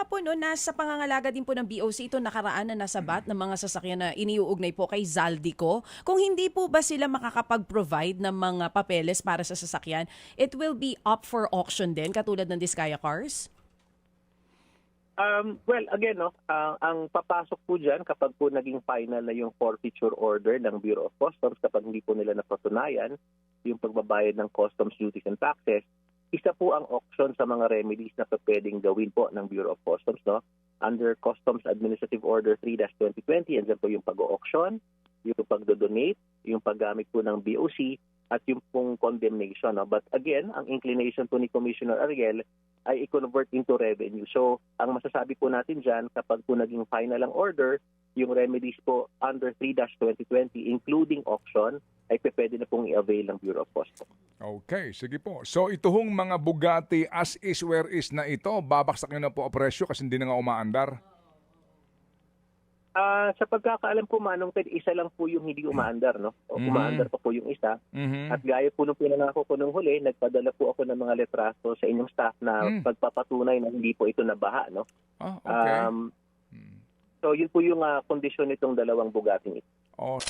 nga po no, nasa pangangalaga din po ng BOC ito nakaraan na nasa bat ng mga sasakyan na iniuugnay po kay Zaldico. Kung hindi po ba sila makakapag-provide ng mga papeles para sa sasakyan, it will be up for auction din katulad ng Diskaya Cars? Well, again, no, ang papasok po dyan kapag po naging final na yung forfeiture order ng Bureau of Customs, kapag hindi po nila napatunayan yung pagbabayad ng customs duties and taxes, isa po ang auction sa mga remedies na pwedeng gawin po ng Bureau of Customs. No? Under Customs Administrative Order 3-2020, andyan po yung pag-auction, yung pagdodonate, yung paggamit po ng BOC, at yung pong condemnation. No? But again, ang inclination po ni Commissioner Ariel ay i-convert into revenue. So, ang masasabi po natin dyan, kapag po naging final ang order, yung remedies po under 3-2020, including auction, ay pwede na pong i-avail ng Bureau of Customs. Okay, sige po. So ito hong mga Bugatti as is where is na ito, babaksak nyo na po ang presyo kasi hindi na nga umaandar? Sa pagkakaalam ko, Manong Ted, isa lang po yung hindi umaandar, no? O umaandar pa po yung isa. At gaya po nung pinangako ko nung huli, nagpadala po ako ng mga letraso sa inyong staff na pagpapatunay na hindi po ito nabaha, no? Okay. So yun po yung kondisyon nitong dalawang Bugatti ito. Oh.